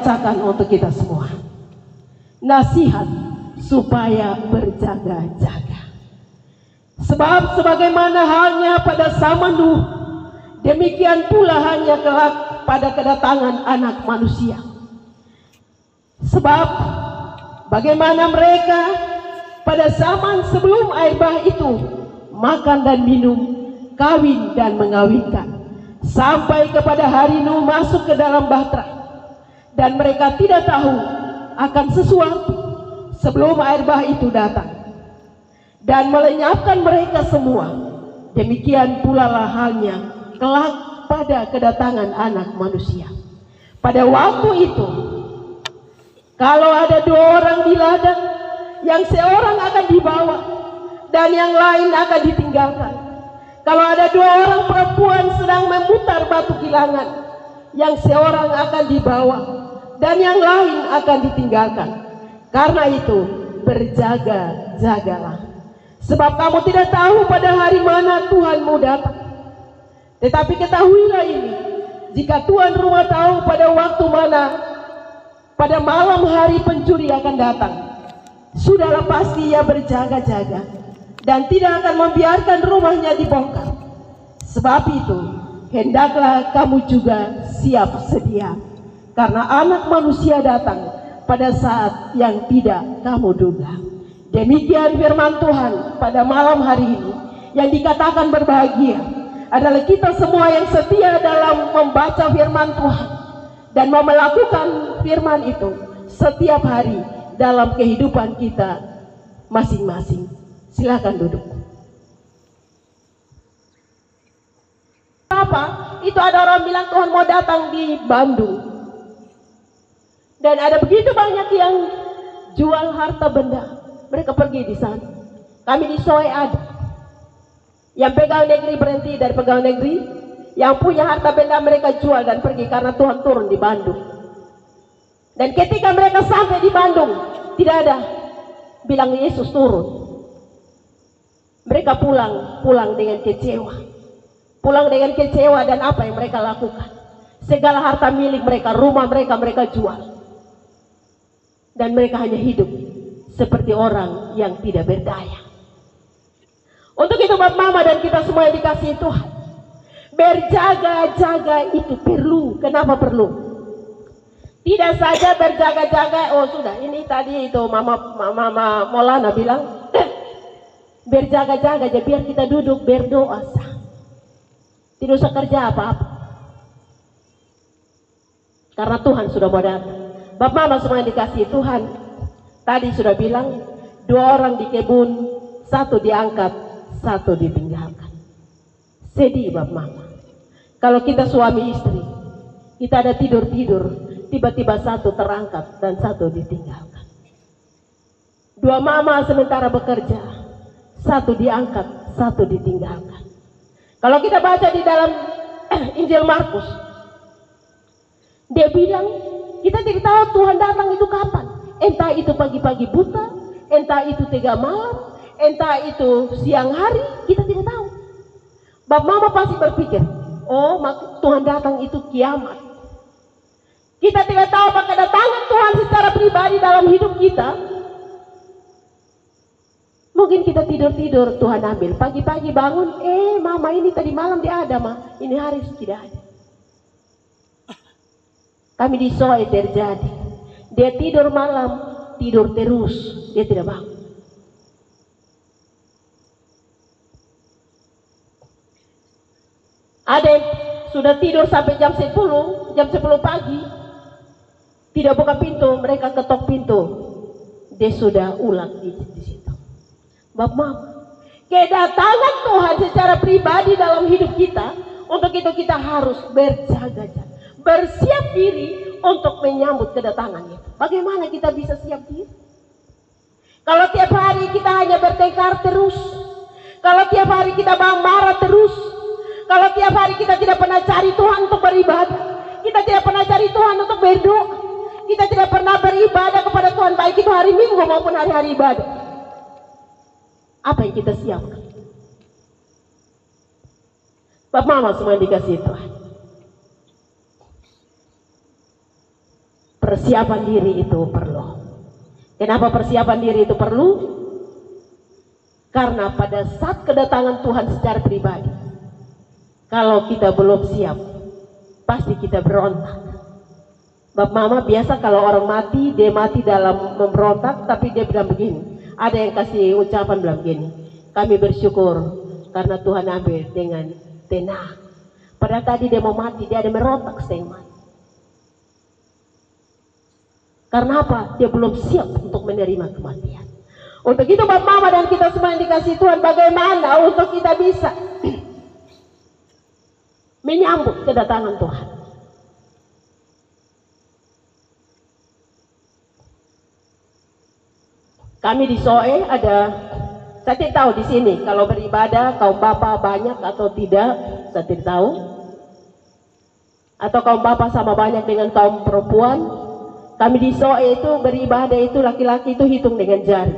bacakan untuk kita semua. Nasihat supaya berjaga-jaga. Sebab sebagaimana halnya pada zaman Nuh, demikian pula hanya kelak pada kedatangan Anak Manusia. Sebab bagaimana mereka pada zaman sebelum air bah itu makan dan minum, kawin dan mengawinkan, sampai kepada hari Nuh masuk ke dalam bahtera, dan mereka tidak tahu akan sesuatu sebelum air bah itu datang dan melenyapkan mereka semua. Demikian pula lah halnya kelak pada kedatangan Anak Manusia. Pada waktu itu, kalau ada 2 orang di ladang, yang seorang akan dibawa dan yang lain akan ditinggalkan. Kalau ada 2 orang perempuan sedang memutar batu kilangan, yang seorang akan dibawa dan yang lain akan ditinggalkan. Karena itu berjaga-jagalah. Sebab kamu tidak tahu pada hari mana Tuhanmu datang. Tetapi ketahuilah ini, jika tuan rumah tahu pada waktu mana pada malam hari pencuri akan datang, sudahlah pasti ia berjaga-jaga dan tidak akan membiarkan rumahnya dibongkar. Sebab itu hendaklah kamu juga siap sedia, karena Anak Manusia datang pada saat yang tidak kamu duga. Demikian firman Tuhan pada malam hari ini. Yang dikatakan berbahagia adalah kita semua yang setia dalam membaca firman Tuhan dan mau melakukan firman itu setiap hari dalam kehidupan kita masing-masing. Silakan duduk. Apa? Itu ada orang bilang Tuhan mau datang di Bandung. Dan ada begitu banyak yang jual harta benda. Mereka pergi di sana. Kami di Soe ada. Yang pegawai negeri berhenti dari pegawai negeri. Yang punya harta benda mereka jual dan pergi karena Tuhan turun di Bandung. Dan ketika mereka sampai di Bandung, tidak ada bilang Yesus turun. Mereka pulang dengan kecewa. Pulang dengan kecewa, dan apa yang mereka lakukan? Segala harta milik mereka, rumah mereka, mereka jual. Dan mereka hanya hidup seperti orang yang tidak berdaya. Untuk itu Bapak Mama dan kita semua yang dikasihi Tuhan, berjaga-jaga itu perlu. Kenapa perlu? Tidak saja berjaga-jaga, oh sudah ini tadi itu Mama Maulana bilang berjaga-jaga aja biar kita duduk berdoa sah. Tidak usah kerja apa-apa. Karena Tuhan sudah mau datang. Bapak Mama semua yang dikasihi Tuhan, tadi sudah bilang 2 orang di kebun, 1 diangkat, 1 ditinggalkan. Sedih Bapak Mama. Kalau kita suami istri, kita ada tidur-tidur, tiba-tiba 1 terangkat dan 1 ditinggalkan. 2 mama sementara bekerja, 1 diangkat, 1 ditinggalkan. Kalau kita baca di dalam Injil Markus, dia bilang kita tidak tahu Tuhan datang itu kapan. Entah itu pagi-pagi buta, entah itu tengah malam, entah itu siang hari, kita tidak tahu. Bapak Mama pasti berpikir, oh Tuhan datang itu kiamat. Kita tidak tahu apa kedatangan Tuhan secara pribadi dalam hidup kita. Mungkin kita tidur-tidur, Tuhan ambil. Pagi-pagi bangun, Mama ini tadi malam dia ada, Ma. Ini hari tidak ada. Kami di Soe terjadi. Dia tidur malam, tidur terus, dia tidak bangun. Ada yang sudah tidur sampai jam 10 pagi, tidak buka pintu, mereka ketok pintu, dia sudah ulang di situ. Bapak Mama, kedatangan Tuhan secara pribadi dalam hidup kita, untuk itu kita harus berjaga-jaga, bersiap diri untuk menyambut kedatangan itu. Bagaimana kita bisa siap diri? Kalau tiap hari kita hanya bertengkar terus, kalau tiap hari kita marah terus, kalau tiap hari kita tidak pernah cari Tuhan untuk beribadah, kita tidak pernah cari Tuhan untuk berdoa, kita tidak pernah beribadah kepada Tuhan, baik itu hari Minggu maupun hari-hari ibadah. Apa yang kita siapkan? Bapak Mama semua yang dikasihi Tuhan, persiapan diri itu perlu. Kenapa persiapan diri itu perlu? Karena pada saat kedatangan Tuhan secara pribadi, kalau kita belum siap, pasti kita berontak. Bapak Mama biasa kalau orang mati, dia mati dalam memberontak, tapi dia bilang begini. Ada yang kasih ucapan bilang begini, kami bersyukur karena Tuhan ambil dengan tenang. Padahal tadi dia mau mati, dia ada merontak setengah mati. Karena apa? Dia belum siap untuk menerima kematian. Untuk itu Bapak Mama dan kita semua yang dikasih Tuhan, bagaimana untuk kita bisa menyambut kedatangan Tuhan. Kami di Soe ada, saya tidak tahu di sini kalau beribadah kaum bapak banyak atau tidak, saya tidak tahu. Atau kaum bapak sama banyak dengan kaum perempuan. Kami di Soe itu beribadah itu laki-laki itu hitung dengan jari.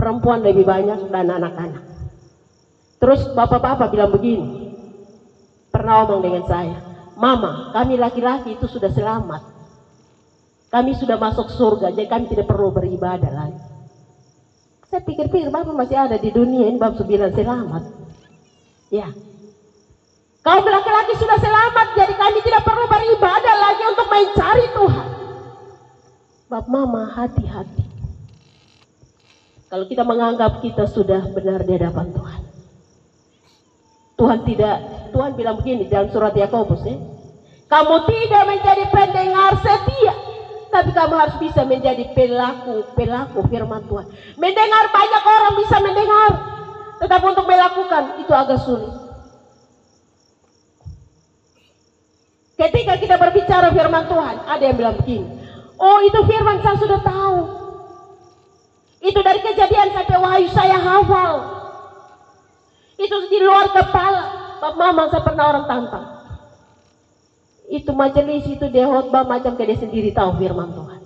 Perempuan lebih banyak dan anak-anak. Terus bapak-bapak bilang begini, pernah ngomong dengan saya, Mama, kami laki-laki itu sudah selamat. Kami sudah masuk surga, jadi kami tidak perlu beribadah lagi. Saya pikir-pikir, Bapak masih ada di dunia ini, Bapak bilang selamat. Ya, kaum laki-laki sudah selamat, jadi kami tidak perlu beribadah lagi untuk mencari Tuhan. Bapak Mama, hati-hati. Kalau kita menganggap kita sudah benar di hadapan Tuhan. Tuhan bilang begini dalam surat Yakobus, kamu tidak menjadi pendengar setia, tapi kamu harus bisa menjadi pelaku firman Tuhan. Mendengar, banyak orang bisa mendengar, tetapi untuk melakukan itu agak sulit. Ketika kita berbicara firman Tuhan, ada yang bilang begini, oh itu firman saya sudah tahu. Itu dari Kejadian sampai Wahyu saya hafal. Itu di luar kepala. Bapak Mama, saya pernah orang tantang. Itu majelis itu dia khotbah macam kayak dia sendiri tahu firman Tuhan.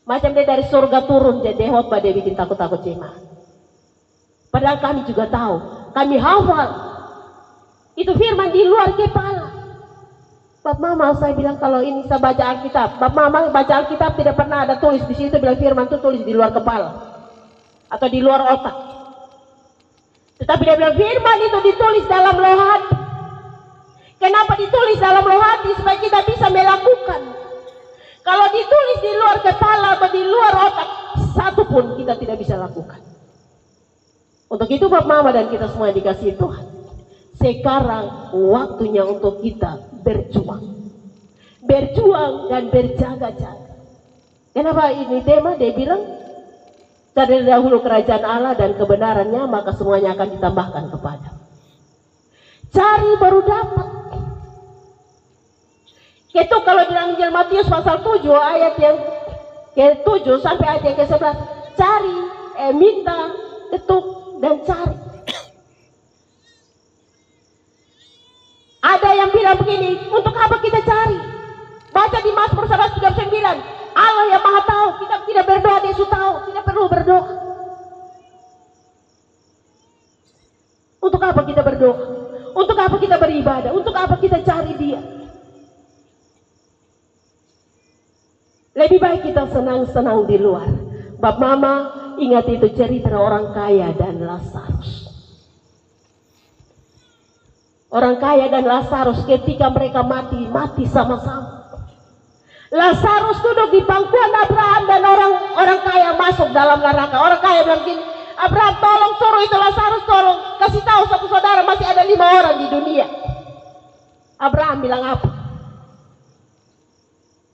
Macam dia dari surga turun jadi dia khotbah, dia bikin takut-takut jemaat. Padahal kami juga tahu, kami hafal. Itu firman di luar kepala. Bapak Mama, saya bilang kalau ini saya baca Alkitab. Bapak Mama baca Alkitab tidak pernah ada tulis di situ bilang firman itu tulis di luar kepala atau di luar otak. Tetapi dia bilang firman itu ditulis dalam loh hati. Kenapa ditulis dalam loh hati? Supaya kita bisa melakukan. Kalau ditulis di luar kepala atau di luar otak, satu pun kita tidak bisa lakukan. Untuk itu Bapak Mama dan kita semua yang dikasihi Tuhan, sekarang waktunya untuk kita berjuang dan berjaga-jaga. Kenapa ini tema? Dia bilang cari dahulu kerajaan Allah dan kebenarannya, maka semuanya akan ditambahkan kepada. Cari baru dapat. Itu kalau dalam Injil Matius pasal 7 ayat yang ke-7 sampai ayat yang ke-11, cari, minta, ketuk dan cari. Ada yang bilang begini, untuk apa kita cari? Baca di Mazmur 139, Allah yang Maha tahu, kita tidak berdoa, Dia sudah tahu, tidak perlu berdoa. Untuk apa kita berdoa? Untuk apa kita beribadah? Untuk apa kita cari Dia? Lebih baik kita senang-senang di luar. Bapak Mama, ingat itu cerita orang kaya dan Lazarus. Orang kaya dan Lazarus ketika mereka mati sama-sama. Lazarus duduk di pangkuan Abraham dan orang kaya masuk dalam neraka. Orang kaya bilang gini, Abraham tolong suruh itu Lazarus, tolong kasih tahu satu saudara masih ada 5 orang di dunia. Abraham bilang apa?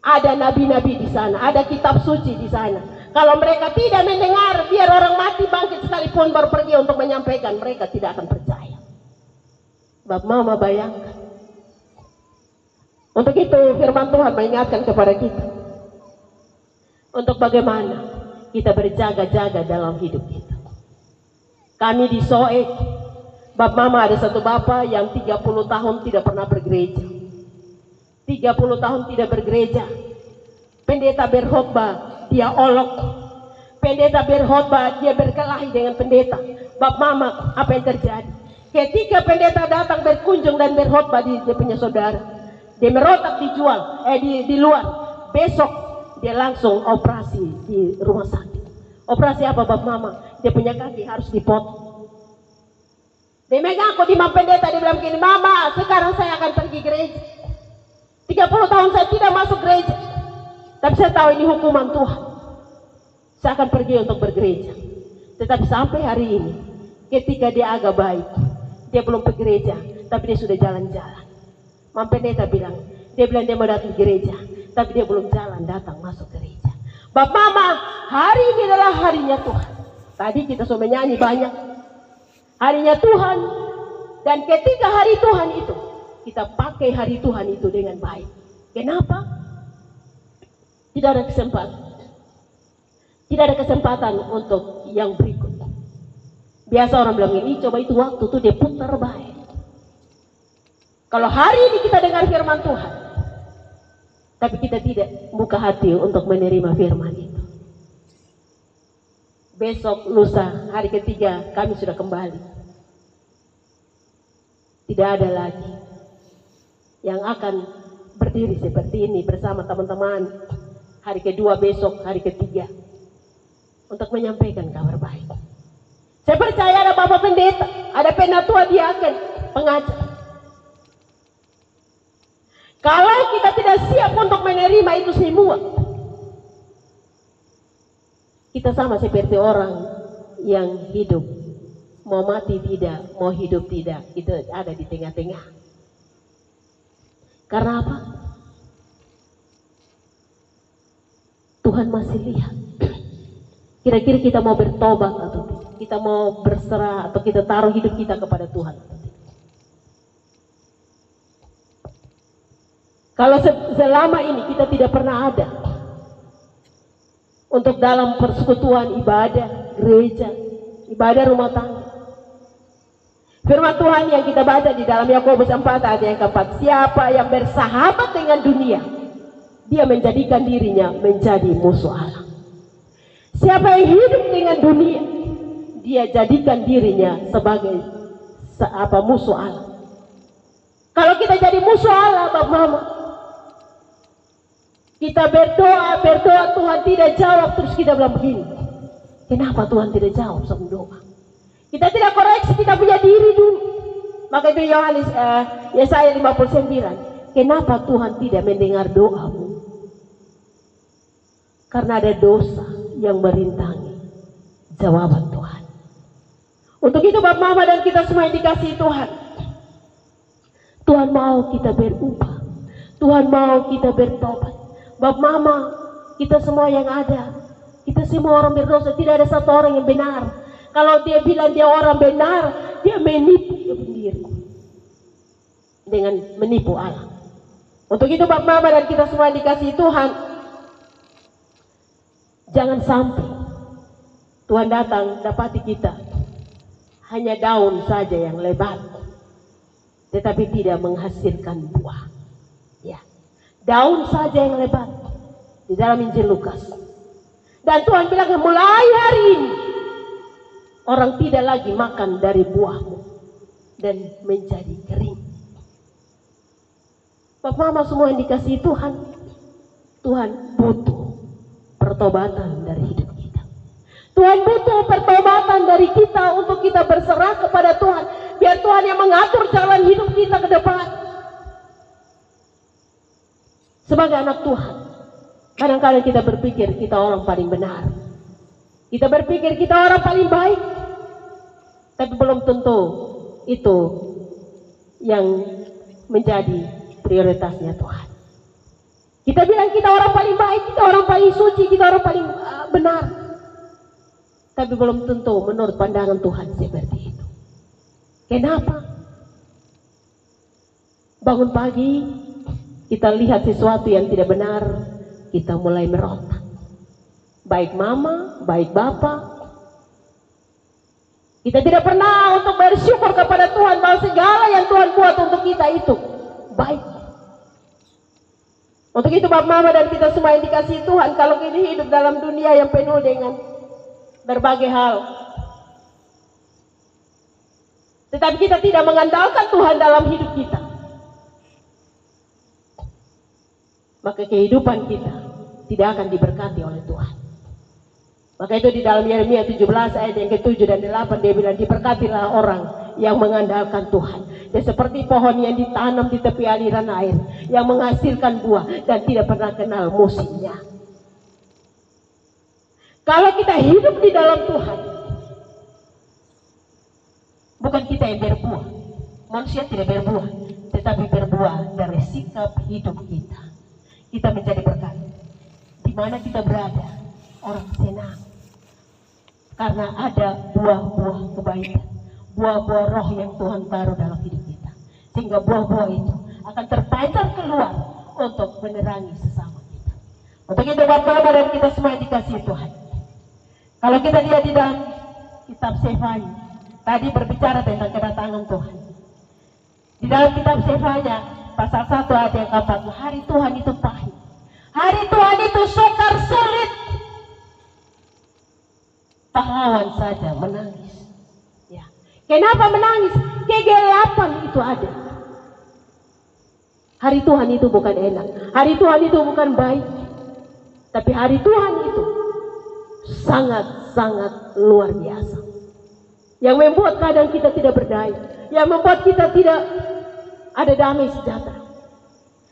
Ada nabi-nabi di sana, ada kitab suci di sana. Kalau mereka tidak mendengar, biar orang mati bangkit sekalipun baru pergi untuk menyampaikan, mereka tidak akan percaya. Bapak Mama bayangkan. Untuk itu firman Tuhan mengingatkan kepada kita. Untuk bagaimana kita berjaga-jaga dalam hidup kita. Kami di Soek, Bapak Mama ada satu bapak yang 30 tahun tidak pernah bergereja. 30 tahun tidak bergereja. Pendeta berkhotbah, dia olok. Pendeta berkhotbah, dia berkelahi dengan pendeta. Bapak Mama, apa yang terjadi? Ketika pendeta datang berkunjung dan berkhotbah di dia punya saudara, Dia merotak dijual, di luar. Besok dia langsung operasi di rumah sakit. Operasi apa Bapak Mama? Dia punya kaki harus dipotong. Dia megang aku di Mampendeta, dia bilang begini, Mama, sekarang saya akan pergi gereja. 30 tahun saya tidak masuk gereja. Tapi saya tahu ini hukuman Tuhan. Saya akan pergi untuk bergereja. Tetapi sampai hari ini, ketika dia agak baik, dia belum ke gereja, tapi dia sudah jalan-jalan. Mampendeta bilang dia mau datang gereja, tapi dia belum jalan datang masuk gereja. Bapak Mama, hari ini adalah harinya Tuhan. Tadi kita sudah menyanyi banyak. Harinya Tuhan. Dan ketika hari Tuhan itu, kita pakai hari Tuhan itu dengan baik. Kenapa? Tidak ada kesempatan. Tidak ada kesempatan untuk yang berikut. Biasa orang bilang ini, coba itu waktu tuh dia putar baik. Kalau hari ini kita dengar firman Tuhan, tapi kita tidak buka hati untuk menerima firman itu. Besok, lusa, hari ketiga kami sudah kembali. Tidak ada lagi yang akan berdiri seperti ini bersama teman-teman. Hari kedua besok, hari ketiga. Untuk menyampaikan kabar baik. Saya percaya ada Bapak Pendeta, ada penatua diaken, pengajar. Kalau kita tidak siap untuk menerima itu semua, kita sama seperti orang yang hidup. Mau mati tidak, mau hidup tidak, kita ada di tengah-tengah. Karena apa? Tuhan masih lihat. Kira-kira kita mau bertobat atau tidak? Kita mau berserah atau kita taruh hidup kita kepada Tuhan? Kalau selama ini kita tidak pernah ada untuk dalam persekutuan ibadah, gereja, ibadah rumah tangga. Firman Tuhan yang kita baca di dalam Yakobus 4 ayat yang keempat, siapa yang bersahabat dengan dunia, dia menjadikan dirinya menjadi musuh Allah. Siapa yang hidup dengan dunia, dia jadikan dirinya sebagai musuh Allah. Kalau kita jadi musuh Allah, Bapak Mama, kita berdoa Tuhan tidak jawab, terus kita bilang begini, kenapa Tuhan tidak jawab sama doa? Kita tidak koreksi kita punya diri dulu. Maka itu Yesaya 59, kenapa Tuhan tidak mendengar doamu? Karena ada dosa yang merintangi jawaban Tuhan. Untuk itu Bapak Mama dan kita semua yang dikasihi Tuhan, Tuhan mau kita berubah, Tuhan mau kita bertobat. Bapak Mama, kita semua yang ada, kita semua orang berdosa, tidak ada satu orang yang benar. Kalau dia bilang dia orang benar, dia menipu sendiri dengan menipu Allah. Untuk itu Bapak Mama dan kita semua yang dikasihi Tuhan, jangan sampai Tuhan datang dapati kita hanya daun saja yang lebat, tetapi tidak menghasilkan buah. Ya, daun saja yang lebat di dalam Injil Lukas. Dan Tuhan bilang mulai hari ini orang tidak lagi makan dari buahmu dan menjadi kering. Bapak Mama semua yang dikasihi Tuhan, Tuhan butuh pertobatan dari hidup kita. Tuhan butuh pertobatan dari kita untuk kita berserah kepada Tuhan. Biar Tuhan yang mengatur jalan hidup kita ke depan. Sebagai anak Tuhan, kadang-kadang kita berpikir kita orang paling benar. Kita berpikir kita orang paling baik. Tapi belum tentu itu yang menjadi prioritasnya Tuhan. Kita bilang kita orang paling baik, kita orang paling suci, kita orang paling benar. Tapi belum tentu menurut pandangan Tuhan seperti itu. Kenapa? Bangun pagi, kita lihat sesuatu yang tidak benar, kita mulai merontak. Baik mama, baik bapak. Kita tidak pernah untuk bersyukur kepada Tuhan bahwa segala yang Tuhan buat untuk kita itu baik. Untuk itu Bapak Mama dan kita semua yang dikasihi Tuhan, kalau kita hidup dalam dunia yang penuh dengan berbagai hal, tetapi kita tidak mengandalkan Tuhan dalam hidup kita, maka kehidupan kita tidak akan diberkati oleh Tuhan. Maka itu di dalam Yeremia 17 ayat yang ke-7 dan 8 dia bilang, diberkatilah orang yang mengandalkan Tuhan. Dia seperti pohon yang ditanam di tepi aliran air, yang menghasilkan buah dan tidak pernah kenal musimnya. Kalau kita hidup di dalam Tuhan, bukan kita yang berbuah. Manusia tidak berbuah, tetapi berbuah dari sikap hidup kita. Kita menjadi berkat. Di mana kita berada, orang senang. Karena ada buah-buah kebaikan, buah-buah roh yang Tuhan taruh dalam hidup kita. Sehingga buah-buah itu akan terpancar keluar untuk menerangi sesama kita. Untuk itu Bapak dan kita semua dikasihi Tuhan. Kalau kita lihat di dalam kitab Sefanya, tadi berbicara tentang kedatangan Tuhan. Di dalam kitab Sefanya, pasal 1 ayat yang ke-4, hari Tuhan itu pahit. Hari Tuhan itu sukar sulit. Pahlawan saja menangis. Ya. Kenapa menangis? Kegelapan itu ada. Hari Tuhan itu bukan enak. Hari Tuhan itu bukan baik. Tapi hari Tuhan itu sangat-sangat luar biasa. Yang membuat kadang kita tidak berdaya. Yang membuat kita tidak ada damai sejahtera.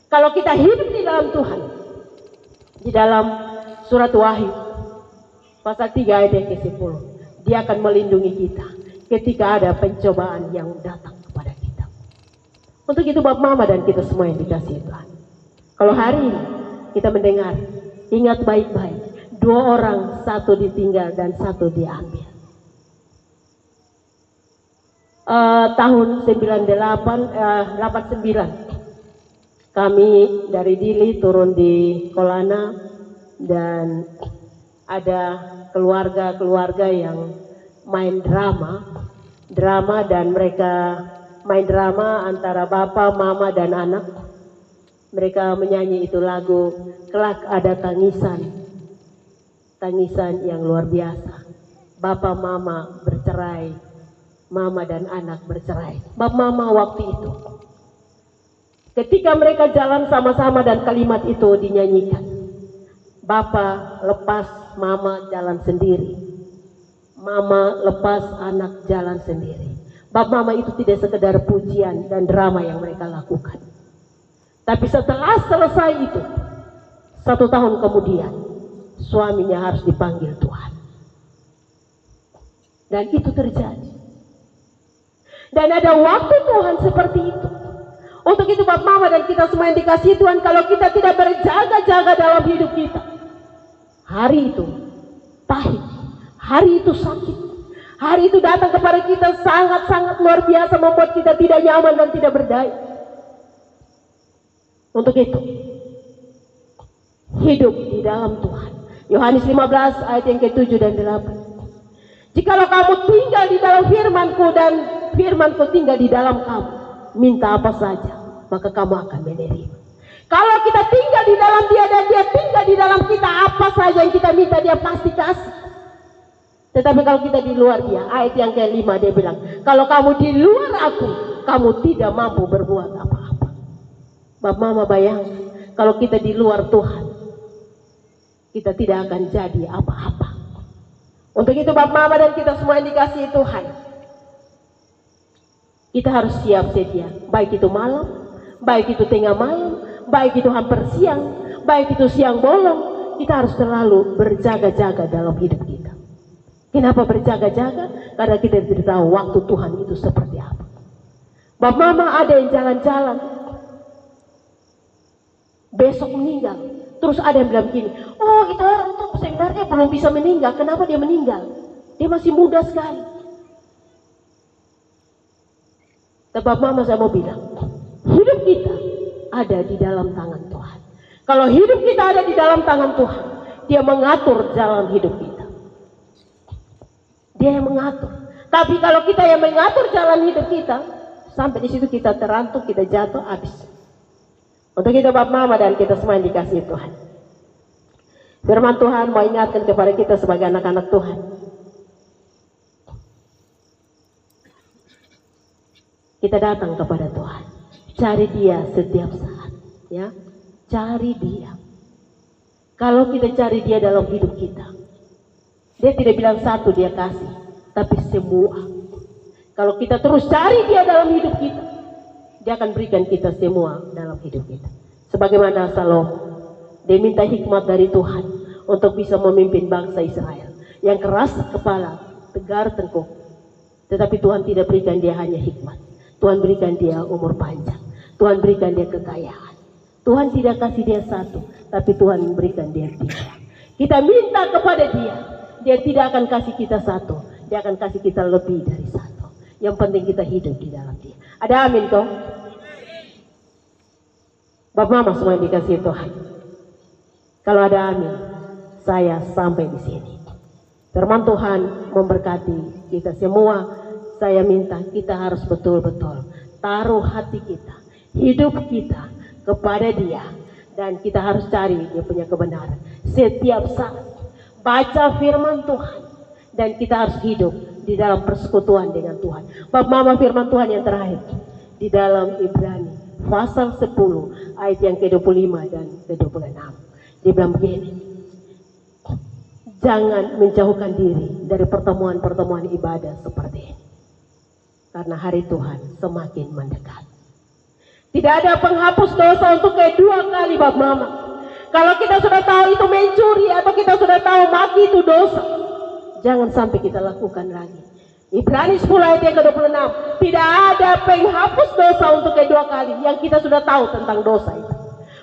Kalau kita hidup di dalam Tuhan. Di dalam surat Wahyu pasal 3 ayat yang ke-10, dia akan melindungi kita ketika ada pencobaan yang datang kepada kita. Untuk itu Bapak Mama dan kita semua yang dikasihi Tuhan, kalau hari ini kita mendengar, ingat baik-baik, 2 orang, 1 ditinggal dan 1 diambil. Tahun 89 kami dari Dili turun di Kolana dan ada keluarga-keluarga yang main drama dan mereka main drama antara bapak, mama dan anak. Mereka menyanyi itu lagu kelak ada tangisan yang luar biasa. Bapak mama bercerai, mama dan anak bercerai. Bapak mama waktu itu ketika mereka jalan sama-sama dan kalimat itu dinyanyikan, Bapak lepas mama jalan sendiri, mama lepas anak jalan sendiri. Bapak mama itu tidak sekedar pujian dan drama yang mereka lakukan. Tapi setelah selesai itu, 1 tahun kemudian, suaminya harus dipanggil Tuhan. Dan itu terjadi. Dan ada waktu Tuhan seperti itu. Untuk itu Bapak Mama dan kita semua yang dikasihi Tuhan, kalau kita tidak berjaga-jaga dalam hidup kita, hari itu pahit, hari itu sakit, hari itu datang kepada kita sangat-sangat luar biasa, membuat kita tidak nyaman dan tidak berdaya. Untuk itu, hidup di dalam Tuhan. Yohanes 15 ayat yang ke-7 dan 8. Jikalau kamu tinggal di dalam firman-Ku dan firman-Ku tinggal di dalam kamu, minta apa saja, maka kamu akan menerima. Kalau kita tinggal di dalam Dia dan Dia tinggal di dalam kita, apa saja yang kita minta Dia pasti kasih. Tetapi kalau kita di luar Dia, ayat yang ke-5 dia bilang, kalau kamu di luar Aku, kamu tidak mampu berbuat apa-apa. Bapak Mama bayangkan, kalau kita di luar Tuhan, kita tidak akan jadi apa-apa. Untuk itu Bapak Mama dan kita semua yang dikasihi Tuhan, kita harus siap sedia, baik itu malam, baik itu tengah malam, baik itu hampir siang, baik itu siang bolong, kita harus selalu berjaga-jaga dalam hidup kita. Kenapa berjaga-jaga? Karena kita tidak tahu waktu Tuhan itu seperti apa. Bapak Mama ada yang jalan-jalan, besok meninggal. Terus ada yang bilang begini, oh itu orang tuh sebenarnya belum bisa meninggal, kenapa dia meninggal? Dia masih muda sekali. Bapak Mama saya mau bilang, hidup kita ada di dalam tangan Tuhan. Kalau hidup kita ada di dalam tangan Tuhan, Dia mengatur jalan hidup kita. Dia yang mengatur. Tapi kalau kita yang mengatur jalan hidup kita, sampai di situ kita terantuk, kita jatuh, habis. Untuk itu Bapak Mama dan kita semua yang dikasihi Tuhan, firman Tuhan mau ingatkan kepada kita sebagai anak-anak Tuhan. Kita datang kepada Tuhan, cari Dia setiap saat, ya. Cari dia. Kalau kita cari dia dalam hidup kita, dia tidak bilang satu dia kasih, tapi semua. Kalau kita terus cari dia dalam hidup kita, dia akan berikan kita semua dalam hidup kita. Sebagaimana Salomo, dia minta hikmat dari Tuhan untuk bisa memimpin bangsa Israel yang keras kepala, tegar tengkuk. Tetapi Tuhan tidak berikan dia hanya hikmat. Tuhan berikan dia umur panjang. Tuhan berikan dia kekayaan. Tuhan tidak kasih dia satu, tapi Tuhan memberikan dia 3. Kita minta kepada dia, dia tidak akan kasih kita satu, dia akan kasih kita lebih dari satu. Yang penting kita hidup di dalam dia. Ada amin toh? Bapak mama semua yang dikasih Tuhan. Kalau ada amin, saya sampai di sini. Firman Tuhan memberkati kita semua. Saya minta kita harus betul-betul taruh hati kita, hidup kita kepada dia, dan kita harus cari dia punya kebenaran setiap saat. Baca firman Tuhan, dan kita harus hidup di dalam persekutuan dengan Tuhan. Bapak mama firman Tuhan yang terakhir di dalam Ibrani pasal 10 ayat yang ke-25 dan ke-26. Dia bilang begini, jangan menjauhkan diri dari pertemuan-pertemuan ibadah seperti ini, karena hari Tuhan semakin mendekat. Tidak ada penghapus dosa untuk kedua kali, Bapak Mama. Kalau kita sudah tahu itu mencuri atau kita sudah tahu maki itu dosa, jangan sampai kita lakukan lagi. Ibrani 10 ayat yang ke-26, tidak ada penghapus dosa untuk kedua kali yang kita sudah tahu tentang dosa itu.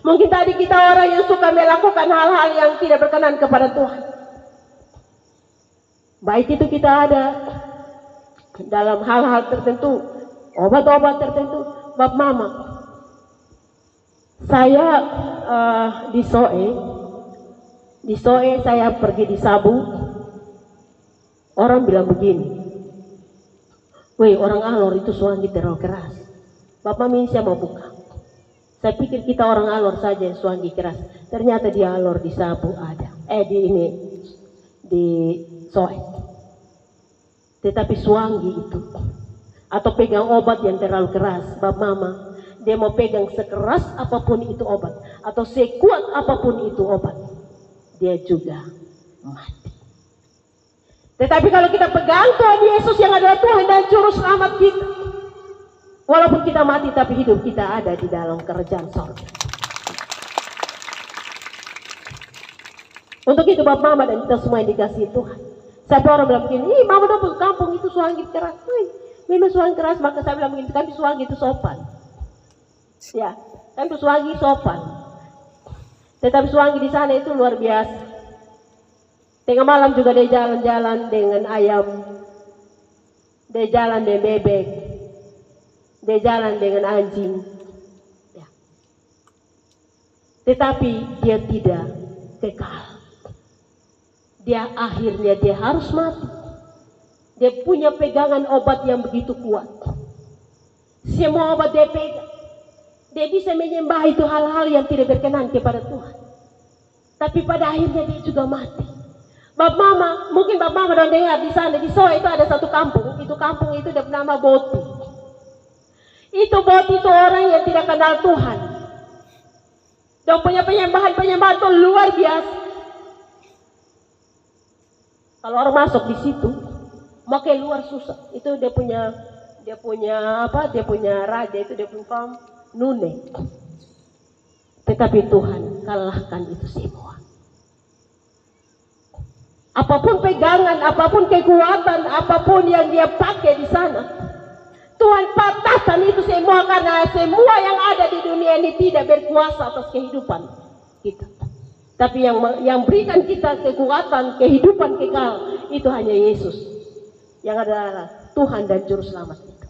Mungkin tadi kita orang yang suka melakukan hal-hal yang tidak berkenan kepada Tuhan. Baik itu kita ada dalam hal-hal tertentu, obat-obat tertentu. Bapak Mama, saya di Soe saya pergi di Sabu. Orang bilang begini, weh, orang Alor itu suami terlalu keras. Bapak Mama, saya mau buka. Saya pikir kita orang Alor saja yang suami keras. Ternyata di Alor di Sabu ada. Di Soe. Tetapi suami itu atau pegang obat yang terlalu keras, Bapak Mama, dia mau pegang sekeras apapun itu obat atau sekuat apapun itu obat, dia juga mati. Tetapi kalau kita pegang Tuhan Yesus yang adalah Tuhan dan Juru Selamat kita, walaupun kita mati tapi hidup kita ada di dalam kerajaan sorga. Untuk itu Bapak Mama dan kita semua yang dikasihi Tuhan, saya orang bilang begini, Mama dapat kampung itu suami keras. Memang suami keras, maka saya bilang begini, tapi suami itu sopan. Ya, kan suami sopan. Tetapi suami di sana itu luar biasa. Tengah malam juga dia jalan-jalan dengan ayam, dia jalan dengan bebek, dia jalan dengan anjing. Ya. Tetapi dia tidak kekal. Dia akhirnya dia harus mati. Dia punya pegangan obat yang begitu kuat. Semua obat dia pegang. Dia bisa menyembah itu hal-hal yang tidak berkenan kepada Tuhan. Tapi pada akhirnya dia juga mati. Bapak Mama, mungkin Bapak Mama dan dengar di sana di Soe itu ada satu kampung. Itu kampung itu dia bernama Boti. Itu Boti itu orang yang tidak kenal Tuhan. Dia punya penyembahan itu luar biasa. Kalau orang masuk di situ, mau keluar susah. Itu dia punya raja itu dia punya nune. Tetapi Tuhan kalahkan itu semua. Apapun pegangan, apapun kekuatan, apapun yang dia pakai di sana, Tuhan patahkan itu semua, karena semua yang ada di dunia ini tidak berkuasa atas kehidupan kita. Tapi yang berikan kita kekuatan, kehidupan kekal, itu hanya Yesus, yang adalah Tuhan dan Juru Selamat kita.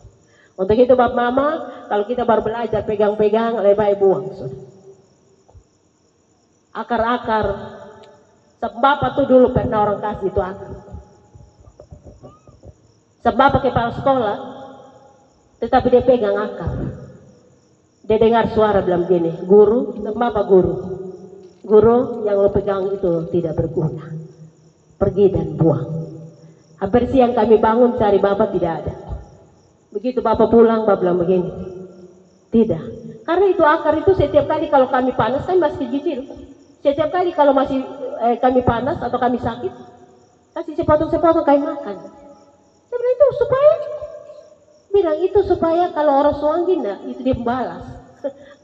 Untuk itu Bapak Mama, kalau kita baru belajar pegang-pegang, lebih buang. Akar-akar, Bapak tuh dulu pernah orang kasih itu akar. Bapak kepala sekolah, tetapi dia pegang akar. Dia dengar suara bilang gini, guru, Bapak guru yang lo pegang itu tidak berguna. Pergi dan buang. Hampir siang kami bangun cari Bapak tidak ada. Begitu Bapak pulang, Bapak bilang begini, tidak, Karena itu akar itu setiap kali kalau kami panas, kami masih kecil. Setiap kali kalau masih kami panas atau kami sakit, kasih sepotong-sepotong kami makan. Sebenarnya itu supaya, bilang itu supaya kalau orang suanggina itu dia balas.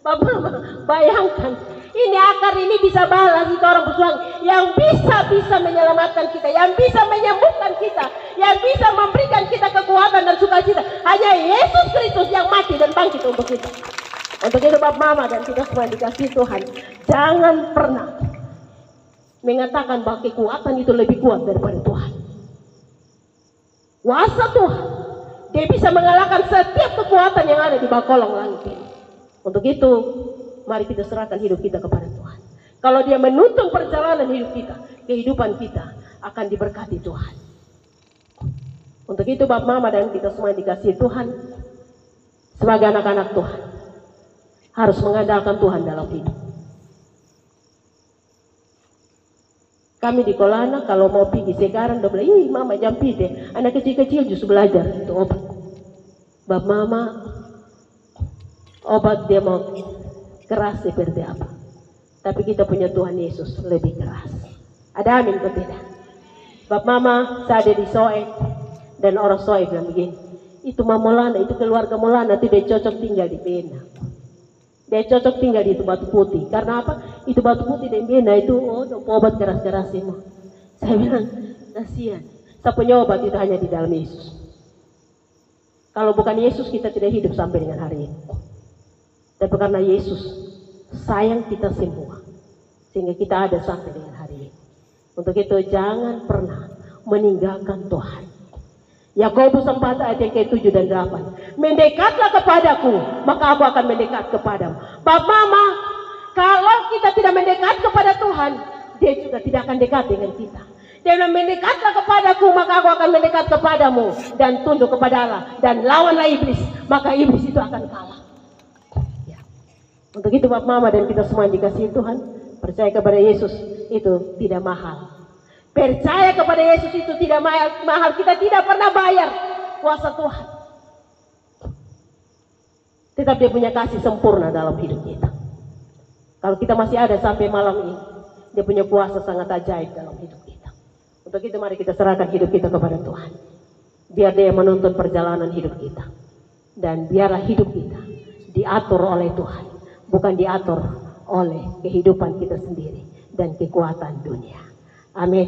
Bapak bayangkan, ini akar ini bisa balas itu orang bersuang yang bisa menyelamatkan kita, yang bisa menyembuhkan kita, yang bisa memberikan kita kekuatan dan sukacita. Hanya Yesus Kristus yang mati dan bangkit untuk kita. Untuk itu Bapak Mama dan kita semua dikasih Tuhan, jangan pernah mengatakan bahwa kekuatan itu lebih kuat daripada Tuhan. Kuasa Tuhan, dia bisa mengalahkan setiap kekuatan yang ada di bawah kolong langit ini. Untuk itu, mari kita serahkan hidup kita kepada Tuhan. Kalau dia menuntun perjalanan hidup kita, kehidupan kita akan diberkati Tuhan. Untuk itu Bapak Mama dan kita semua dikasih Tuhan, sebagai anak-anak Tuhan, harus mengandalkan Tuhan dalam hidup. Kami di Kolana kalau mau pergi sekarang udah bilang, ih mama jam pide. Anak kecil-kecil justru belajar itu obat. Bapak Mama, obat dia mau keras seperti apa. Tapi kita punya Tuhan Yesus lebih keras. Ada amin atau tidak? Bapak Mama, saya ada di Soek. Dan orang Soek bilang begini, itu Mama Molana, itu keluarga Molana, itu dia cocok tinggal di Bena. Dia cocok tinggal di itu Batu Putih. Karena apa? Itu Batu Putih dan Bena itu obat keras-keras semua. Saya bilang, kasihan. Saya punya obat itu hanya di dalam Yesus. Kalau bukan Yesus kita tidak hidup sampai dengan hari ini. Tapi karena Yesus sayang kita semua, sehingga kita ada sampai dengan hari ini. Untuk itu jangan pernah meninggalkan Tuhan. Yakobus 4 ayat yang ke-7 dan 8. Mendekatlah kepadaku, maka aku akan mendekat kepadamu. Bapak Mama, kalau kita tidak mendekat kepada Tuhan, dia juga tidak akan dekat dengan kita. Dia bilang, mendekatlah kepadaku, maka aku akan mendekat kepadamu. Dan tunduk kepada Allah, dan lawanlah iblis, maka iblis itu akan kalah. Ya. Untuk itu Bapak Mama dan kita semua dikasihi Tuhan, percaya kepada Yesus itu tidak mahal. Percaya kepada Yesus itu tidak mahal. Kita tidak pernah bayar kuasa Tuhan. Tetap dia punya kasih sempurna dalam hidup kita. Kalau kita masih ada sampai malam ini, dia punya kuasa sangat ajaib dalam hidup kita. Untuk itu mari kita serahkan hidup kita kepada Tuhan. Biar dia menuntun perjalanan hidup kita. Dan biarlah hidup kita diatur oleh Tuhan. Bukan diatur oleh kehidupan kita sendiri dan kekuatan dunia. Amin.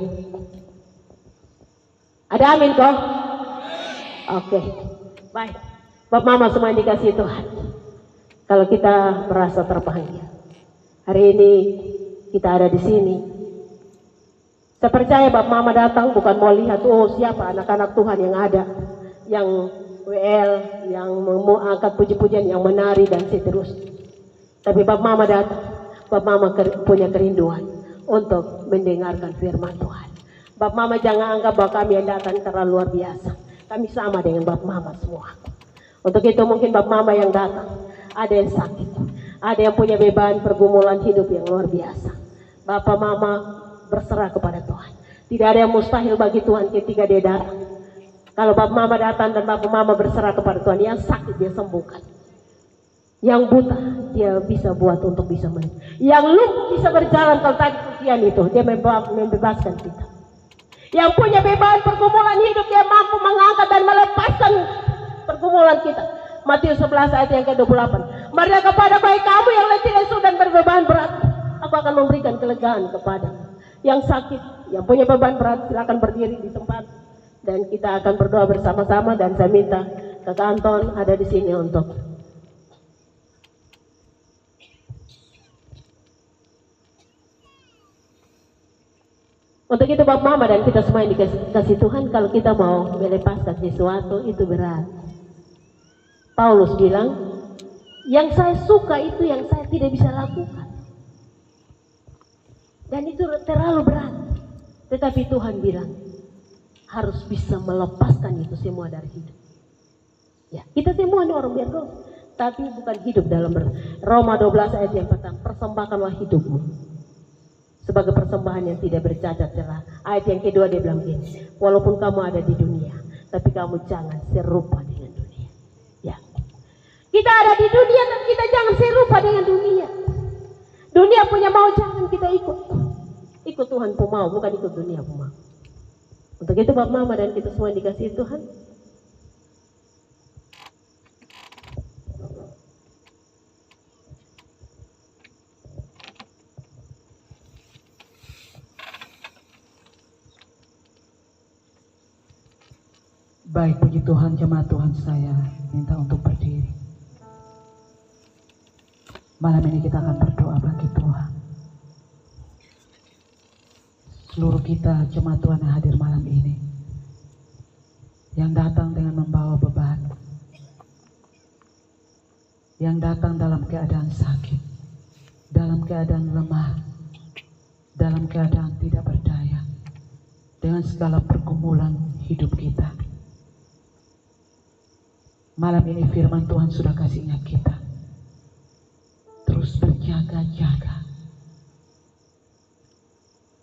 Ada amin kok? Oke. Baik. Bapak Mama semua dikasih Tuhan. Kalau kita merasa terpanggil, hari ini kita ada di sini. Saya percaya Bapak Mama datang bukan mau lihat siapa anak-anak Tuhan yang ada, yang WL, yang mengangkat puji-pujian, yang menari dan seterusnya. Tapi Bapak Mama datang, Bapak Mama punya kerinduan untuk mendengarkan firman Tuhan. Bapak Mama jangan anggap bahwa kami yang datang terlalu luar biasa. Kami sama dengan Bapak Mama semua. Untuk itu mungkin Bapak Mama yang datang, ada yang sakit, ada yang punya beban pergumulan hidup yang luar biasa. Bapak Mama berserah kepada Tuhan. Tidak ada yang mustahil bagi Tuhan ketika dia datang. Kalau Bapak Mama datang dan Bapak Mama berserah kepada Tuhan, yang sakit dia sembuhkan. Yang buta dia bisa buat untuk bisa melihat. Yang lumpuh bisa berjalan. Kalau tadi ujian itu dia membebaskan kita. Yang punya beban pergumulan hidup dia mampu mengangkat dan melepaskan pergumulan kita. Matius 11 ayat yang ke-28. Marilah kepada baik kamu yang letih lesu dan berbeban berat, aku akan memberikan kelegaan kepada yang sakit, yang punya beban berat. Silakan berdiri di tempat dan kita akan berdoa bersama-sama. Dan saya minta Kakak Anton ada di sini untuk itu Bapak Mama dan kita semua yang dikasih Tuhan. Kalau kita mau melepaskan sesuatu itu berat. Paulus bilang, yang saya suka itu yang saya tidak bisa lakukan. Dan itu terlalu berat. Tetapi Tuhan bilang, harus bisa melepaskan itu semua dari hidup. Ya, kita semua ini orang berdoa, tapi bukan hidup dalam Roma 12 ayat yang pertama, persembahkanlah hidupmu sebagai persembahan yang tidak bercacat celah. Ayat yang kedua dia bilang begini, walaupun kamu ada di dunia, tapi kamu jangan serupa dengan dunia. Ya, Kita ada di dunia, tapi kita jangan serupa dengan dunia. Dunia punya mau, jangan kita ikut. Ikut Tuhan pun mau, bukan ikut dunia pun mau. Untuk itu Bapak Mama dan kita semua dikasihi Tuhan. Baik, puji Tuhan, jemaat Tuhan, saya minta untuk berdiri. Malam ini kita akan berdoa bagi Tuhan. Seluruh kita jemaat Tuhan yang hadir malam ini, yang datang dengan membawa beban, yang datang dalam keadaan sakit, dalam keadaan lemah, dalam keadaan tidak berdaya, dengan segala pergumulan hidup kita. Malam ini firman Tuhan sudah kasih ingat kita, terus berjaga-jaga,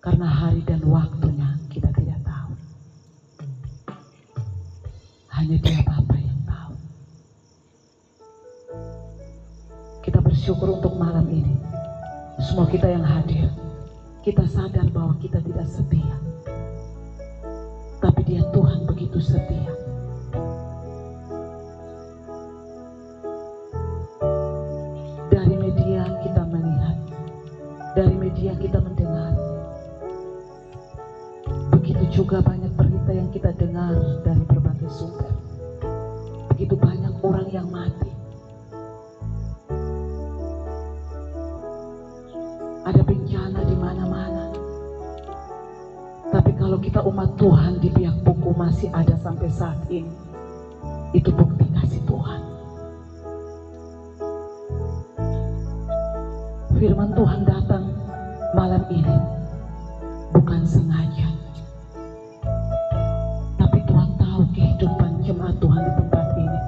karena hari dan waktunya kita tidak tahu. Hanya Dia Bapa yang tahu. Kita bersyukur untuk malam ini. Semua kita yang hadir, kita sadar bahwa kita tidak setia, tapi Dia Tuhan begitu setia. Dari media kita melihat, dari media kita mendengar. Begitu juga banyak berita yang kita dengar dari berbagai sumber. Begitu banyak orang yang mati. Ada bencana di mana-mana. Tapi kalau kita umat Tuhan di pihak buku masih ada sampai saat ini, itu bukti kasih Tuhan. Firman Tuhan datang malam ini bukan sengaja, tapi Tuhan tahu kehidupan jemaat Tuhan di tempat ini.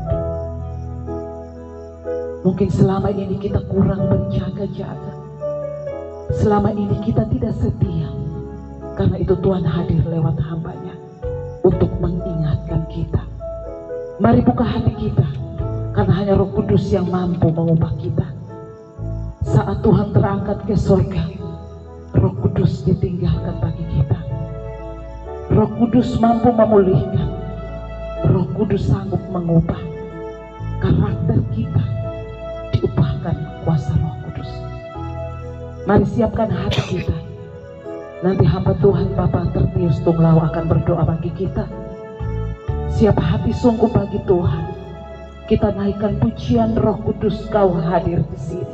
Mungkin selama ini kita kurang berjaga-jaga, selama ini kita tidak setia. Karena itu Tuhan hadir lewat hamba-Nya untuk mengingatkan kita. Mari buka hati kita, karena hanya Roh Kudus yang mampu mengubah kita. Saat Tuhan terangkat ke surga, Roh Kudus ditinggalkan bagi kita. Roh Kudus mampu memulihkan. Roh Kudus sanggup mengubah. Karakter kita diubahkan kuasa Roh Kudus. Mari siapkan hati kita. Nanti hamba Tuhan Bapak Tertius Tunglau akan berdoa bagi kita. Siap hati sungguh bagi Tuhan. Kita naikkan pujian Roh Kudus, Kau hadir di sini.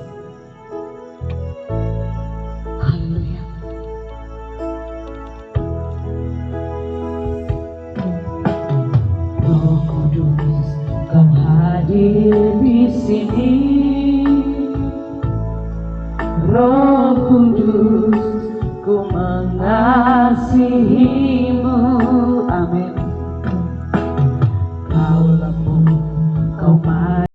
Di sini, Roh Kudus, ku mengasihimu.